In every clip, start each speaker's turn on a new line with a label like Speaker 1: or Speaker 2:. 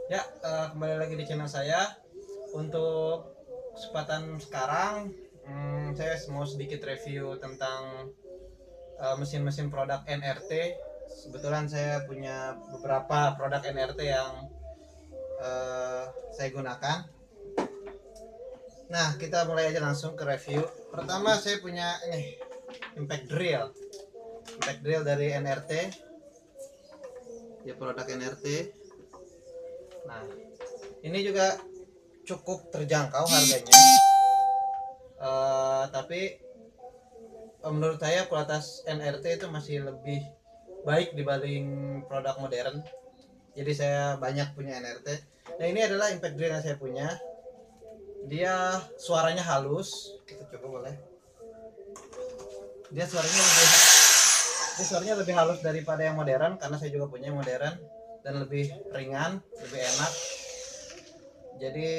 Speaker 1: Ya, kembali lagi di channel saya. Untuk kesempatan sekarang, saya mau sedikit review tentang mesin-mesin produk NRT. Kebetulan saya punya beberapa produk NRT yang saya gunakan. Nah, kita mulai aja langsung ke review. Pertama, saya punya ini impact drill dari NRT. Ya, produk NRT. Nah, ini juga cukup terjangkau harganya, tapi menurut saya kualitas NRT itu masih lebih baik dibanding produk modern. Jadi saya banyak punya NRT. Nah, ini adalah impact drill yang saya punya. Dia suaranya halus. Kita coba boleh. Dia suaranya lebih halus daripada yang modern, karena saya juga punya yang modern, dan lebih ringan, lebih enak. Jadi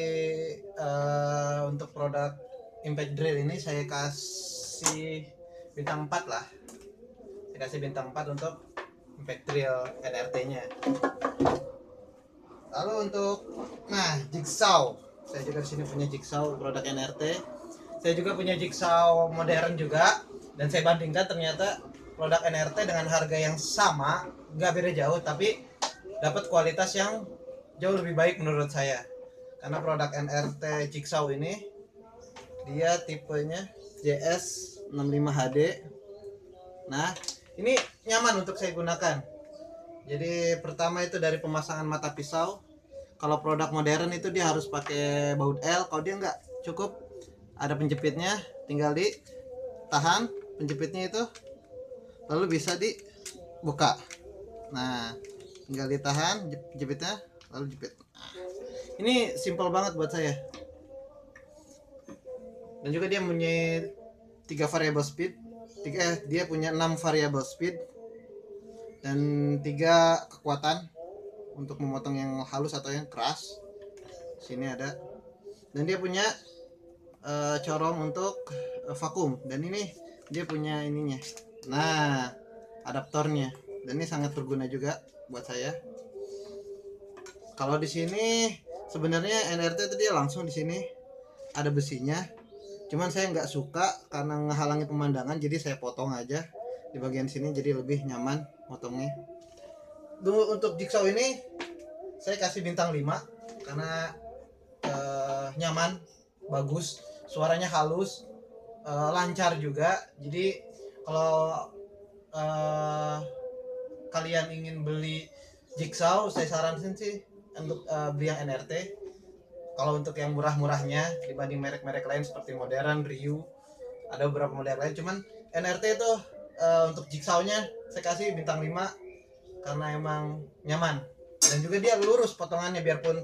Speaker 1: untuk produk impact drill ini saya kasih bintang 4 lah. Saya kasih bintang 4 untuk impact drill NRT nya. Lalu untuk jigsaw, saya juga di sini punya jigsaw produk NRT. Saya juga punya jigsaw modern juga, dan saya bandingkan ternyata produk NRT dengan harga yang sama, nggak beda jauh, tapi dapat kualitas yang jauh lebih baik menurut saya. Karena produk NRT jigsaw ini dia tipenya JS65HD. Nah, ini nyaman untuk saya gunakan. Jadi pertama itu dari pemasangan mata pisau. Kalau produk modern itu dia harus pakai baut L. Kalau dia nggak, cukup ada penjepitnya, tinggal ditahan penjepitnya itu, lalu bisa dibuka. Nah, tinggal ditahan jepitnya, lalu jepit. Ini simple banget buat saya. Dan juga dia punya 3 variable speed. Dia punya 6 variable speed dan 3 kekuatan untuk memotong yang halus atau yang keras. Sini ada. Dan dia punya corong untuk vakum, dan ini dia punya ininya. Nah, adaptornya. Dan ini sangat berguna juga buat saya. Kalau di sini sebenarnya NRT itu dia langsung di sini ada besinya. Cuman saya nggak suka karena menghalangi pemandangan, jadi saya potong aja di bagian sini, jadi lebih nyaman potongnya. Dulu untuk jigsaw ini saya kasih bintang 5 karena nyaman, bagus, suaranya halus, lancar juga. Jadi kalau kalian ingin beli jigsaw, saya saranin sih untuk beli yang NRT. Kalau untuk yang murah-murahnya dibanding merek-merek lain seperti modern, Ryu, ada beberapa model lain. Cuman NRT itu untuk jigsawnya saya kasih bintang 5 karena emang nyaman. Dan juga dia lurus potongannya, biarpun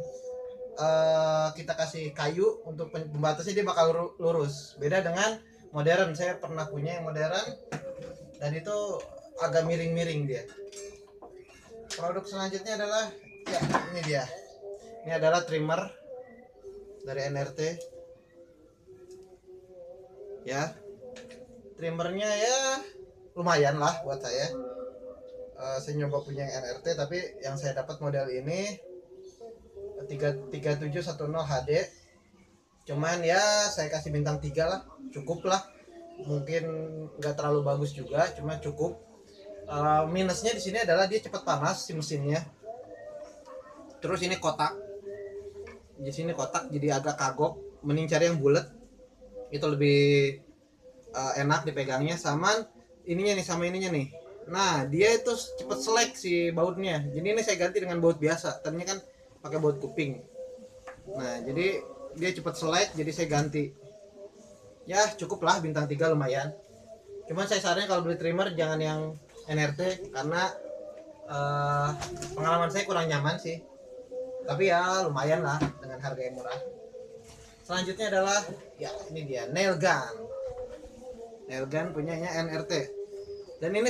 Speaker 1: kita kasih kayu untuk pembatasnya, dia bakal lurus. Beda dengan modern, saya pernah punya yang modern dan itu agak miring-miring dia. Produk selanjutnya adalah ini dia. Ini adalah trimmer dari NRT. Ya, trimmernya ya lumayan lah buat saya. Saya nyoba punya yang NRT, tapi yang saya dapat model ini 3710 HD. Cuman ya saya kasih bintang 3 lah, cukup lah. Mungkin nggak terlalu bagus juga, cuma cukup. Minusnya di sini adalah dia cepat panas si mesinnya. Terus ini kotak, di sini kotak, jadi agak kagok. Mending cari yang bulat, itu lebih enak dipegangnya. Sama ininya nih, sama ininya nih. Nah, dia itu cepet selek si bautnya. Jadi ini saya ganti dengan baut biasa. Tadinya kan pakai baut kuping. Nah, jadi dia cepet selek, jadi saya ganti. Ya, cukup lah bintang 3, lumayan. Cuman saya saranin kalau beli trimmer jangan yang NRT, karena pengalaman saya kurang nyaman sih. Tapi ya lumayan lah dengan harga yang murah. Selanjutnya adalah ya ini dia nail gun. Nail gun punyanya NRT. Dan ini